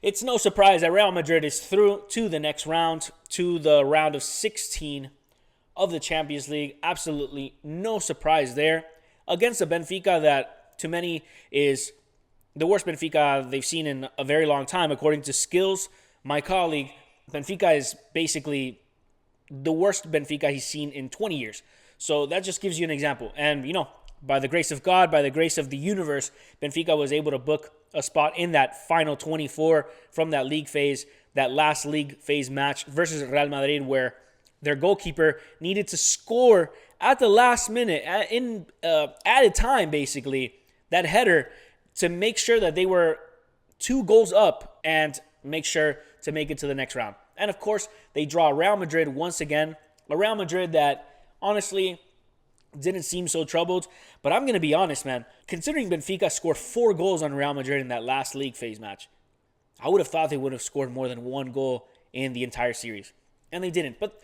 It's no surprise that Real Madrid is through to the next round, to the round of 16 of the Champions League. Absolutely no surprise there. Against a Benfica that, to many, is the worst Benfica they've seen in a very long time. According to Skills, my colleague, Benfica is basically the worst Benfica he's seen in 20 years. So that just gives you an example. And, by the grace of God, by the grace of the universe, Benfica was able to book a spot in that final 24 from that league phase, that last league phase match versus Real Madrid, where their goalkeeper needed to score at the last minute, in added time, basically, that header to make sure that they were 2 goals up and make sure to make it to the next round. And of course, they draw Real Madrid once again, a Real Madrid that honestly didn't seem so troubled. But I'm going to be honest, man. Considering Benfica scored 4 goals on Real Madrid in that last league phase match, I would have thought they would have scored more than 1 goal in the entire series. And they didn't. But,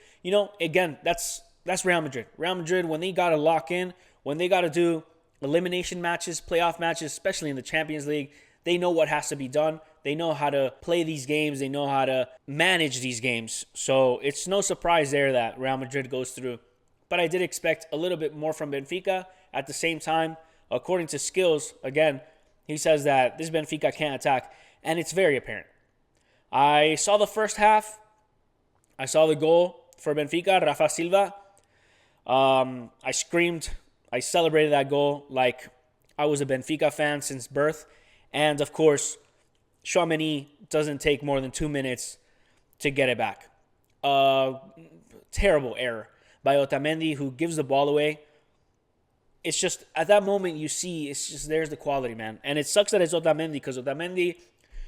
again, that's Real Madrid. Real Madrid, when they got to lock in, when they got to do elimination matches, playoff matches, especially in the Champions League, they know what has to be done. They know how to play these games. They know how to manage these games. So it's no surprise there that Real Madrid goes through. But I did expect a little bit more from Benfica. At the same time, according to Skills, again, he says that this Benfica can't attack. And it's very apparent. I saw the first half. I saw the goal for Benfica, Rafa Silva. I screamed. I celebrated that goal like I was a Benfica fan since birth. And, of course, Tchouaméni doesn't take more than 2 minutes to get it back. Terrible error by Otamendi, who gives the ball away. It's just, at that moment, you see, it's just, there's the quality, man. And it sucks that it's Otamendi, because Otamendi,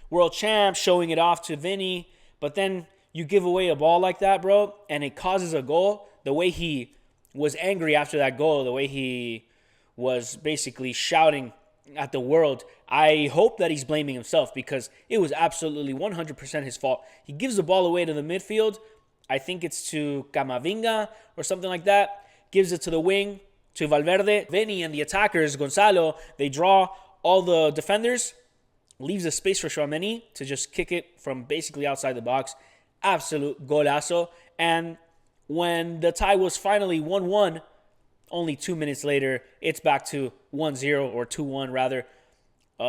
world champ, showing it off to Vinny, but then you give away a ball like that, bro, and it causes a goal. The way he was angry after that goal, the way he was basically shouting at the world, I hope that he's blaming himself, because it was absolutely 100% his fault. He gives the ball away to the midfield. I think it's to Camavinga or something like that. Gives it to the wing, to Valverde. Vinny and the attackers, Gonzalo, they draw all the defenders. Leaves a space for Tchouaméni to just kick it from basically outside the box. Absolute golazo. And when the tie was finally 1-1, only 2 minutes later, it's back to 1-0 or 2-1 rather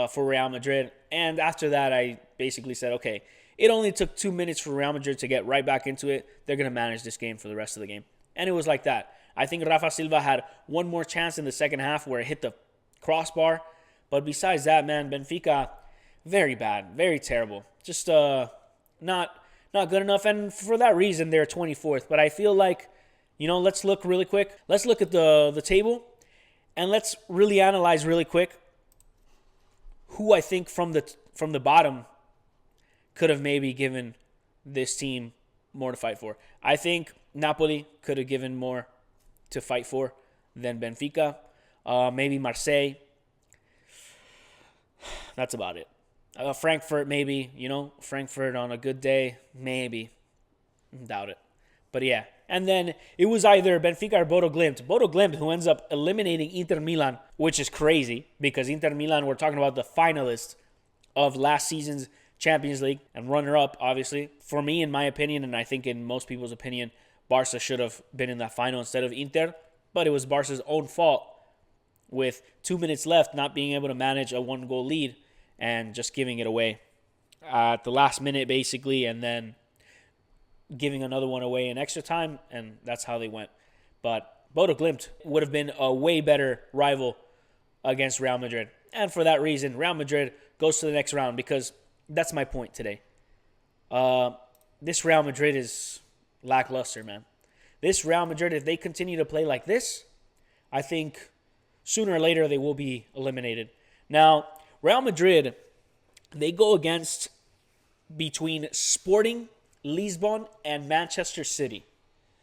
for Real Madrid. And after that, I basically said, okay, it only took 2 minutes for Real Madrid to get right back into it. They're going to manage this game for the rest of the game. And it was like that. I think Rafa Silva had one more chance in the second half where it hit the crossbar. But besides that, man, Benfica, very bad, very terrible. Just not good enough. And for that reason, they're 24th. But I feel like, let's look really quick. Let's look at the table. And let's really analyze really quick who I think from the bottom could have maybe given this team more to fight for. I think Napoli could have given more to fight for than Benfica. Maybe Marseille. That's about it. Frankfurt, maybe. Frankfurt on a good day, maybe. Doubt it. But yeah. And then it was either Benfica or Bodo Glimt. Bodo Glimt, who ends up eliminating Inter Milan, which is crazy because Inter Milan, we're talking about the finalists of last season's Champions League and runner-up, obviously. For me, in my opinion, and I think in most people's opinion, Barca should have been in that final instead of Inter. But it was Barca's own fault with 2 minutes left not being able to manage a 1-goal lead and just giving it away at the last minute, basically, and then giving another one away in extra time, and that's how they went. But Bodo Glimt would have been a way better rival against Real Madrid. And for that reason, Real Madrid goes to the next round, because that's my point today. This Real Madrid is lackluster, man. This Real Madrid, if they continue to play like this, I think sooner or later they will be eliminated. Now, Real Madrid, they go against between Sporting Lisbon and Manchester City.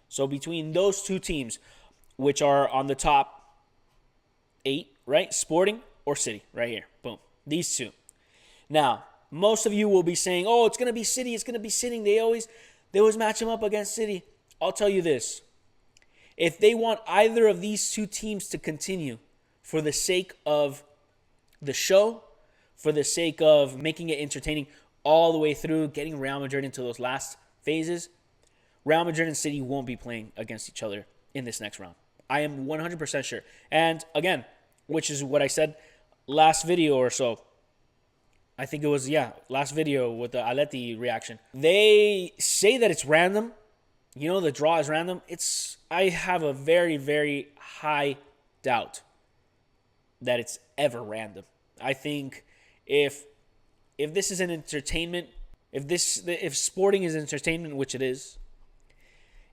So between those two teams, which are on the top 8, right? Sporting or City, right here. Boom. These two. Now, most of you will be saying, oh, it's going to be City, it's going to be City. They always match them up against City. I'll tell you this. If they want either of these two teams to continue for the sake of the show, for the sake of making it entertaining, all the way through, getting Real Madrid into those last phases, Real Madrid and City won't be playing against each other in this next round. I am 100% sure. And again, which is what I said last video or so. I think it was, last video with the Aleti reaction. They say that it's random. You know, the draw is random. I have a very, very high doubt that it's ever random. I think if this is an entertainment, if sporting is entertainment, which it is,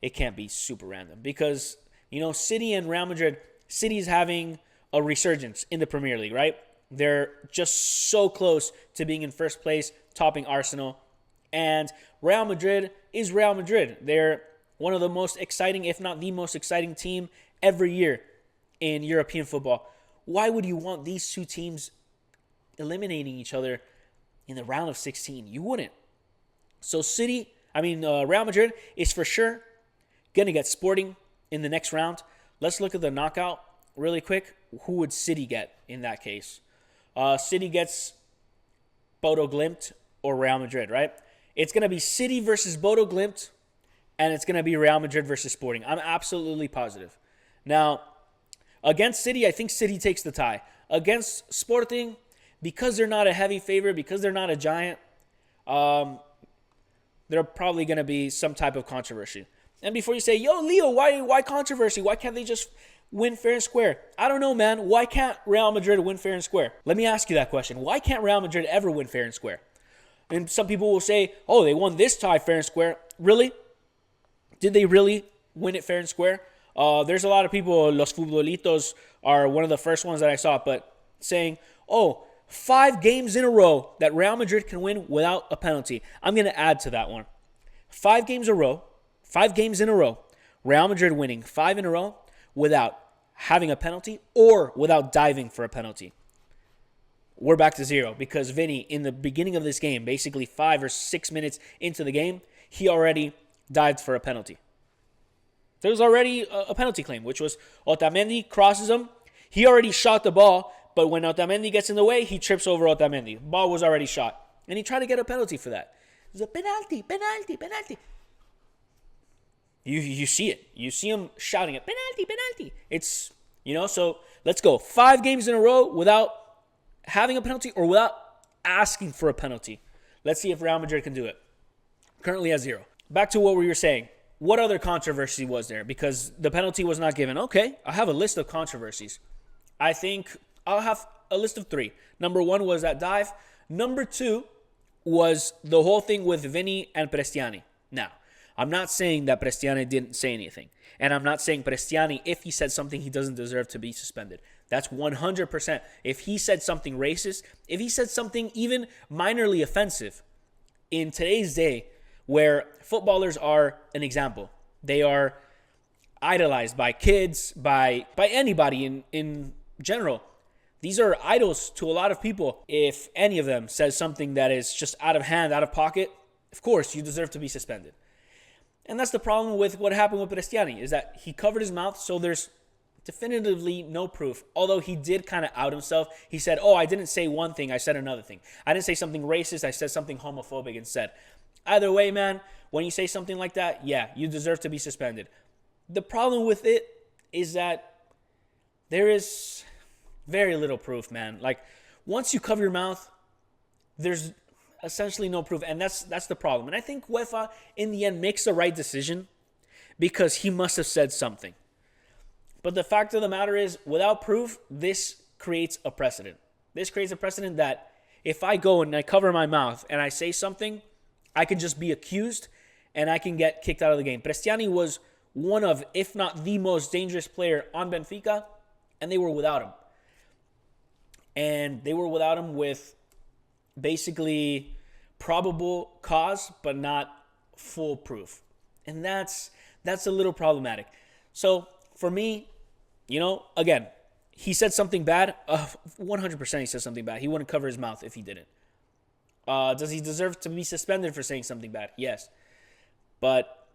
it can't be super random because, you know, City and Real Madrid, City is having a resurgence in the Premier League, right? They're just so close to being in first place, topping Arsenal. And Real Madrid is Real Madrid. They're one of the most exciting, if not the most exciting team every year in European football. Why would you want these two teams eliminating each other in the round of 16? You wouldn't. So Real Madrid is for sure going to get Sporting in the next round. Let's look at the knockout really quick. Who would City get in that case? City gets Bodo Glimt or Real Madrid, right? It's going to be City versus Bodo Glimt, and it's going to be Real Madrid versus Sporting. I'm absolutely positive. Now, against City, I think City takes the tie. Against Sporting, because they're not a heavy favorite, because they're not a giant, there probably going to be some type of controversy. And before you say, yo, Leo, why controversy? Why can't they just win fair and square? I don't know, man. Why can't Real Madrid win fair and square? Let me ask you that question. Why can't Real Madrid ever win fair and square? And some people will say, oh, they won this tie fair and square. Really? Did they really win it fair and square? There's a lot of people, Los Futbolitos are one of the first ones that I saw, but saying, 5 games in a row that Real Madrid can win without a penalty. I'm going to add to that one. 5 games in a row, Real Madrid winning 5 in a row without having a penalty or without diving for a penalty. We're back to 0 because Vinny, in the beginning of this game, basically 5 or 6 minutes into the game, he already dived for a penalty. There was already a penalty claim, which was Otamendi crosses him. He already shot the ball, but when Otamendi gets in the way, he trips over Otamendi. Ball was already shot. And he tried to get a penalty for that. It was a penalty. You see it. You see him shouting it, penalty. It's, so let's go. 5 games in a row without having a penalty or without asking for a penalty. Let's see if Real Madrid can do it. Currently at 0. Back to what we were saying. What other controversy was there? Because the penalty was not given. Okay, I have a list of controversies. I think I'll have a list of 3. Number 1 was that dive. Number 2 was the whole thing with Vinny and Prestiani. Now, I'm not saying that Prestiani didn't say anything. And I'm not saying Prestiani, if he said something, he doesn't deserve to be suspended. That's 100%. If he said something racist, if he said something even minorly offensive, in today's day, where footballers are an example, they are idolized by kids, by anybody in general. These are idols to a lot of people. If any of them says something that is just out of hand, out of pocket, of course, you deserve to be suspended. And that's the problem with what happened with Prestiani, is that he covered his mouth, so there's definitively no proof. Although he did kind of out himself. He said, I didn't say one thing, I said another thing. I didn't say something racist, I said something homophobic instead. Either way, man, when you say something like that, you deserve to be suspended. The problem with it is that there is very little proof, man. Like, once you cover your mouth, there's essentially no proof, and that's the problem. And I think UEFA, in the end, makes the right decision because he must have said something. But the fact of the matter is, without proof, this creates a precedent. This creates a precedent that if I go and I cover my mouth and I say something, I can just be accused and I can get kicked out of the game. Prestiani was one of, if not the most dangerous player on Benfica, and they were without him. And they were without him with basically probable cause, but not full proof. And that's a little problematic. So for me, again, he said something bad. 100% he said something bad. He wouldn't cover his mouth if he didn't. Does he deserve to be suspended for saying something bad? Yes. But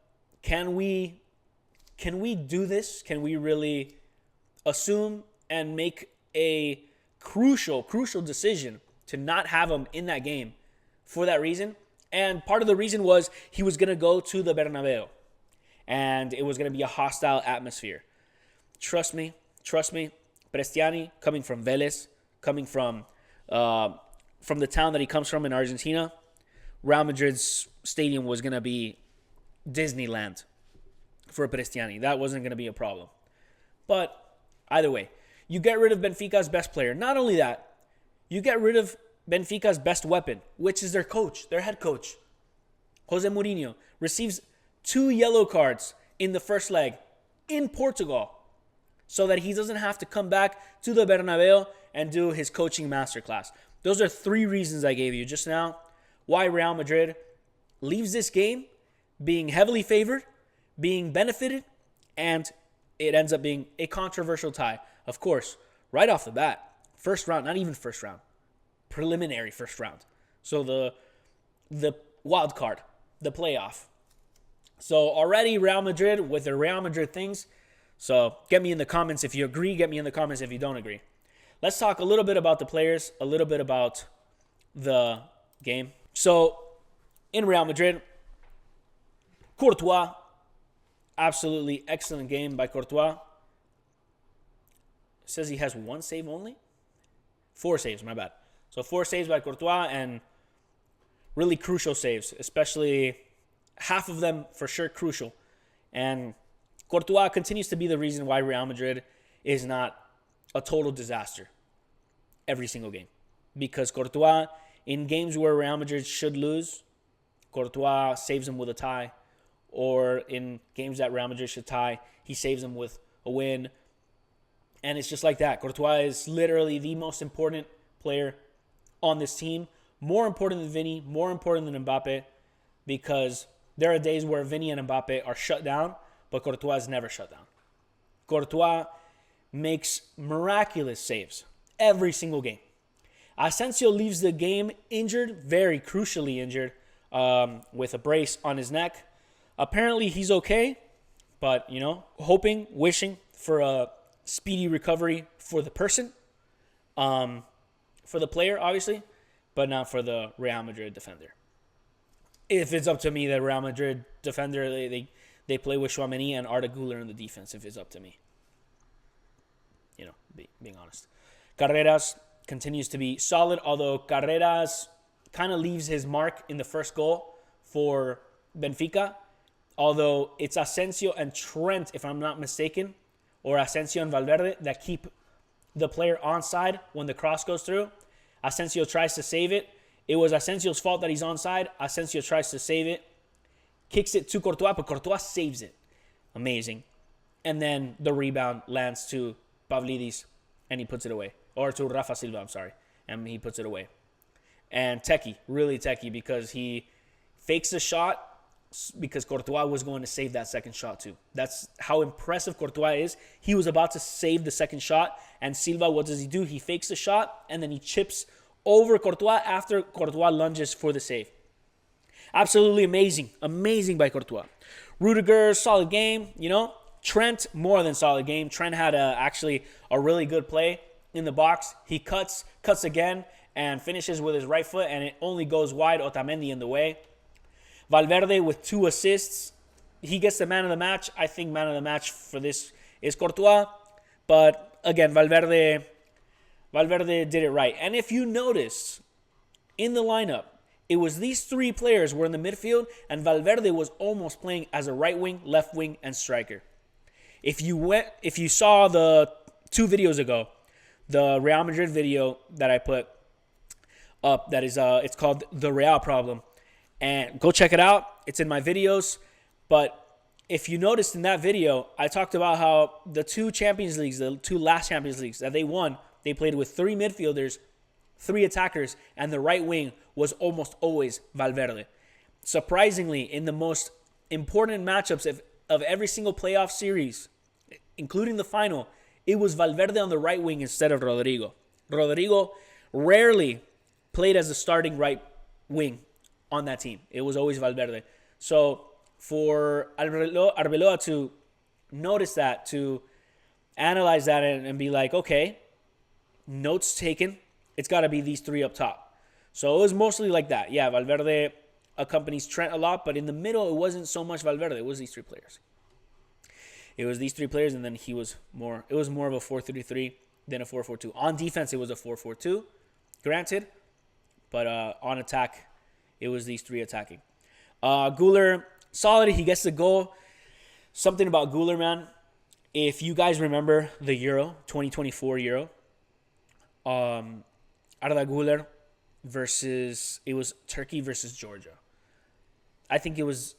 can we do this? Can we really assume and make a crucial decision to not have him in that game for that reason. And part of the reason was he was going to go to the Bernabeu. And it was going to be a hostile atmosphere. Trust me. Prestiani, coming from Vélez, coming from the town that he comes from in Argentina, Real Madrid's stadium was going to be Disneyland for Prestiani. That wasn't going to be a problem. But either way, you get rid of Benfica's best player. Not only that, you get rid of Benfica's best weapon, which is their coach, their head coach. Jose Mourinho receives 2 yellow cards in the first leg in Portugal so that he doesn't have to come back to the Bernabeu and do his coaching masterclass. Those are 3 reasons I gave you just now why Real Madrid leaves this game being heavily favored, being benefited, and it ends up being a controversial tie. Of course, right off the bat, first round, not even first round, preliminary first round. So the wild card, the playoff. So already Real Madrid with their Real Madrid things. So get me in the comments if you agree. Get me in the comments if you don't agree. Let's talk a little bit about the players, a little bit about the game. So in Real Madrid, Courtois, absolutely excellent game by Courtois. It says he has 1 save only? 4 saves, my bad. So 4 saves by Courtois and really crucial saves, especially half of them for sure crucial. And Courtois continues to be the reason why Real Madrid is not a total disaster every single game. Because Courtois, in games where Real Madrid should lose, Courtois saves them with a tie. Or in games that Real Madrid should tie, he saves them with a win. And it's just like that. Courtois is literally the most important player on this team. More important than Vinny, more important than Mbappe. Because there are days where Vinny and Mbappe are shut down, but Courtois is never shut down. Courtois makes miraculous saves every single game. Asensio leaves the game injured, very crucially injured, with a brace on his neck. Apparently he's okay, but, hoping, wishing for a speedy recovery for the person, for the player, obviously, but not for the Real Madrid defender. If it's up to me, the Real Madrid defender, they play with Tchouaméni and Arda Güler in the defense, if it's up to me. Being honest. Carreras continues to be solid, although Carreras kind of leaves his mark in the first goal for Benfica. Although it's Asensio and Trent, if I'm not mistaken, or Asensio and Valverde that keep the player onside when the cross goes through. Asensio tries to save it. It was Asensio's fault that he's onside. Asensio tries to save it. Kicks it to Courtois, but Courtois saves it. Amazing. And then the rebound lands to Pavlidis, and he puts it away. Or to Rafa Silva, I'm sorry. And he puts it away. And techie, really techie, because he fakes the shot because Courtois was going to save that second shot too. That's how impressive Courtois is. He was about to save the second shot, and Silva, what does he do? He fakes the shot, and then he chips over Courtois after Courtois lunges for the save. Absolutely amazing. Amazing by Courtois. Rudiger, solid game, Trent, more than solid game. Trent had actually a really good play in the box. He cuts again, and finishes with his right foot, and it only goes wide. Otamendi in the way. Valverde with 2 assists. He gets the man of the match. I think man of the match for this is Courtois. But again, Valverde did it right. And if you notice in the lineup, it was these 3 players were in the midfield, and Valverde was almost playing as a right wing, left wing, and striker. If you saw the 2 videos ago, the Real Madrid video that I put up, that is it's called The Real Problem. And go check it out. It's in my videos. But if you noticed in that video, I talked about how the 2 Champions Leagues, the 2 last Champions Leagues that they won, they played with 3 midfielders, 3 attackers, and the right wing was almost always Valverde. Surprisingly, in the most important matchups of every single playoff series, including the final, it was Valverde on the right wing instead of Rodrigo. Rodrigo rarely played as the starting right wing on that team. It was always Valverde. So for Arbeloa to notice that, to analyze that and be like, okay, notes taken, it's got to be these 3 up top. So it was mostly like that. Yeah, Valverde accompanies Trent a lot, but in the middle, it wasn't so much Valverde. It was these three players. It was these three players, and then it was more of a 4-3-3 than a 4-4-2. On defense, it was a 4-4-2, granted, but on attack, it was these three attacking. Güler, solid. He gets the goal. Something about Güler, man. If you guys remember the Euro, 2024 Euro, Arda Güler it was Turkey versus Georgia. I think it was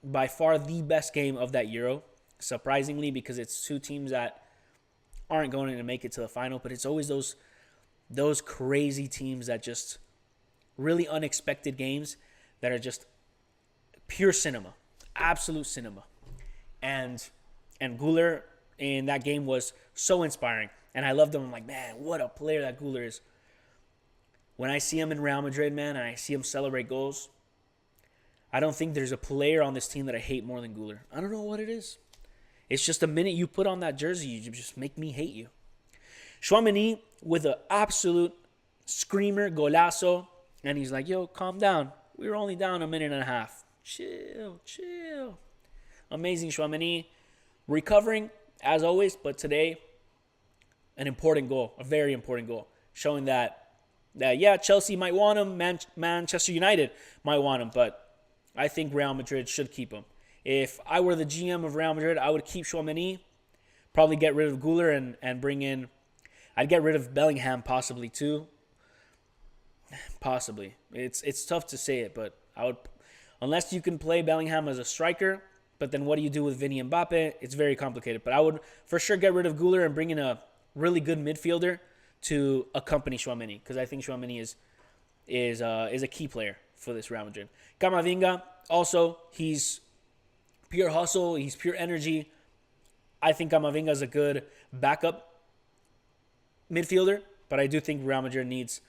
by far the best game of that Euro, surprisingly, because it's two teams that aren't going to make it to the final, but it's always those crazy teams that just really unexpected games that are just pure cinema, absolute cinema. And Güler in that game was so inspiring. And I loved him. I'm like, man, what a player that Güler is. When I see him in Real Madrid, man, and I see him celebrate goals, I don't think there's a player on this team that I hate more than Güler. I don't know what it is. It's just the minute you put on that jersey, you just make me hate you. Tchouaméni with an absolute screamer, golazo. And he's like, yo, calm down. We were only down a minute and a half. Chill. Amazing Tchouaméni. Recovering, as always, but today, an important goal. A very important goal. Showing that yeah, Chelsea might want him. Manchester United might want him. But I think Real Madrid should keep him. If I were the GM of Real Madrid, I would keep Tchouaméni, probably get rid of Güler and bring in... I'd get rid of Bellingham possibly too. Possibly. It's tough to say it, but I would... Unless you can play Bellingham as a striker, but then what do you do with Vinny and Mbappe? It's very complicated. But I would for sure get rid of Güler and bring in a really good midfielder to accompany Tchouaméni, because I think Tchouaméni is a key player for this Real Madrid. Camavinga, also, he's pure hustle. He's pure energy. I think Camavinga is a good backup midfielder, but I do think Real Madrid needs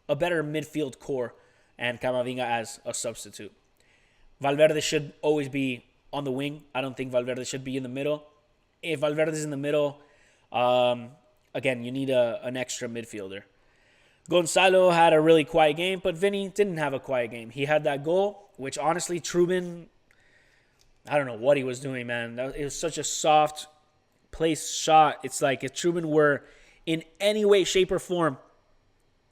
a better midfield core and Camavinga as a substitute. Valverde should always be on the wing. I don't think Valverde should be in the middle. If Valverde's in the middle, again, you need an extra midfielder. Gonzalo had a really quiet game, but Vinny didn't have a quiet game. He had that goal, which honestly, Trubin, I don't know what he was doing, man. It was such a soft place shot. It's like if Trubin were in any way, shape, or form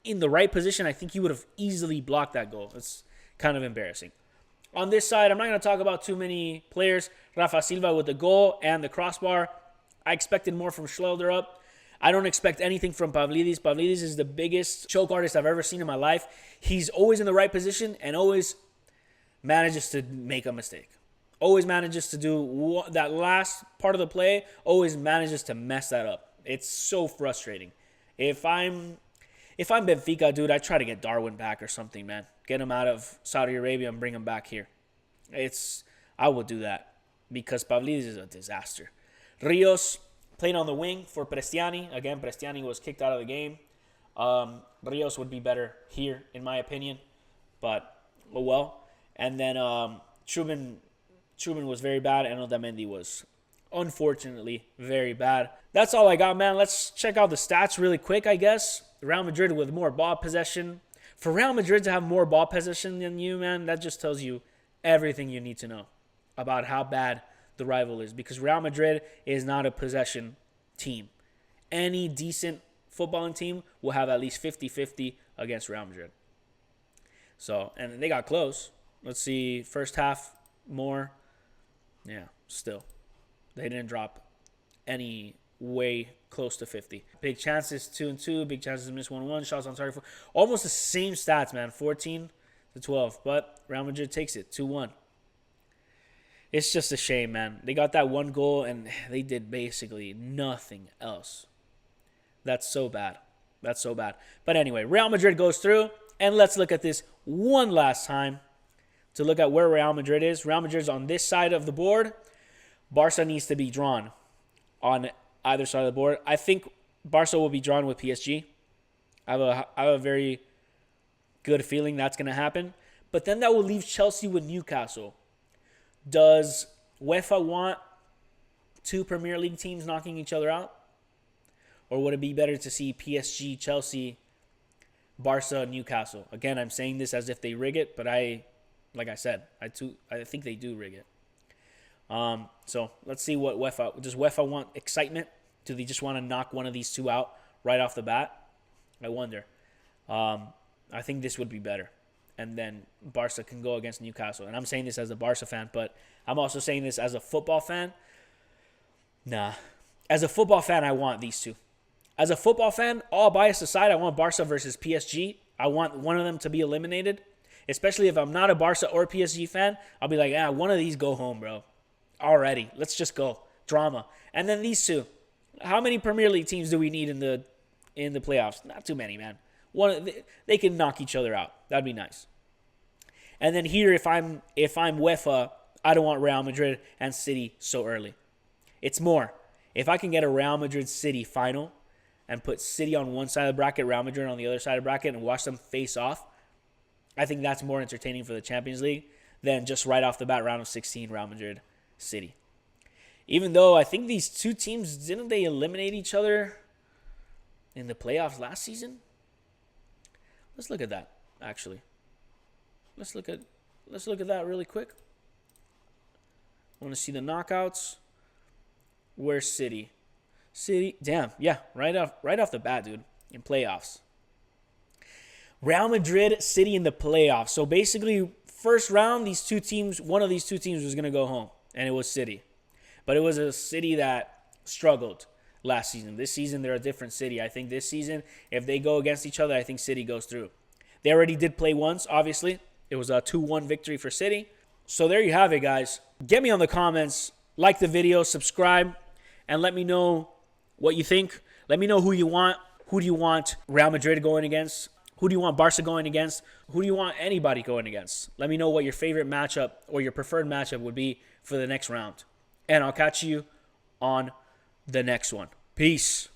in the right position, I think he would have easily blocked that goal. It's kind of embarrassing. On this side, I'm not going to talk about too many players. Rafa Silva with the goal and the crossbar. I expected more from Schleuder. I don't expect anything from Pavlidis. Pavlidis is the biggest choke artist I've ever seen in my life. He's always in the right position and always manages to make a mistake. Always manages to do that last part of the play, always manages to mess that up. It's so frustrating. If I'm Benfica, dude, I try to get Darwin back or something, man. Get him out of Saudi Arabia and bring him back here. I would do that because Pavlidis is a disaster. Rios played on the wing for Prestiani. Again, Prestiani was kicked out of the game. Rios would be better here, in my opinion. But, oh well. And then Trubin was very bad, and Otamendi was, unfortunately, very bad. That's all I got, man. Let's check out the stats really quick, I guess. Real Madrid with more ball possession. For Real Madrid to have more ball possession than you, man, that just tells you everything you need to know about how bad the rival is, because Real Madrid is not a possession team. Any decent footballing team will have at least 50-50 against Real Madrid. So, and they got close. Let's see, first half more. Yeah, still. They didn't drop any way close to 50. Big chances, 2-2. Big chances, miss 1-1. Shots on target, almost the same stats, man. 14-12. But Real Madrid takes it, 2-1. It's just a shame, man. They got that one goal, and they did basically nothing else. That's so bad. That's so bad. But anyway, Real Madrid goes through, and let's look at this one last time to look at where Real Madrid is. Real Madrid's on this side of the board. Barca needs to be drawn on either side of the board. I think Barca will be drawn with PSG. I have a very good feeling that's going to happen. But then that will leave Chelsea with Newcastle. Does UEFA want two Premier League teams knocking each other out? Or would it be better to see PSG, Chelsea Barca, Newcastle. Again, I'm saying this as if they rig it, but like I said, I think they do rig it. So let's see what UEFA does. UEFA want excitement? Do they just want to knock one of these two out right off the bat? I wonder. I think this would be better, and then Barca can go against Newcastle. And I'm saying this as a Barca fan, but I'm also saying this as a football fan. Nah, as a football fan, I want these two. As a football fan, all bias aside, I want Barca versus PSG. I want one of them to be eliminated. Especially if I'm not a Barca or PSG fan, I'll be like, one of these go home, bro. Already. Let's just go. Drama. And then these two. How many Premier League teams do we need in the playoffs? Not too many, man. They can knock each other out. That'd be nice. And then here, if I'm UEFA, I don't want Real Madrid and City so early. It's more. If I can get a Real Madrid City final and put City on one side of the bracket, Real Madrid on the other side of the bracket, and watch them face off, I think that's more entertaining for the Champions League than just right off the bat, round of 16, Real Madrid City. Even though I think these two teams, didn't they eliminate each other in the playoffs last season? Let's look at that, actually. Let's look at that really quick. I want to see the knockouts. Where's City? City, damn, yeah, right off the bat, dude, in playoffs. Real Madrid, City in the playoffs. So basically, first round, one of these two teams was going to go home, and it was City. But it was a City that struggled last season. This season, they're a different City. I think this season, if they go against each other, I think City goes through. They already did play once, obviously. It was a 2-1 victory for City. So there you have it, guys. Get me on the comments, like the video, subscribe, and let me know what you think. Let me know who you want. Who do you want Real Madrid going against? Who do you want Barca going against? Who do you want anybody going against? Let me know what your favorite matchup or your preferred matchup would be for the next round. And I'll catch you on the next one. Peace.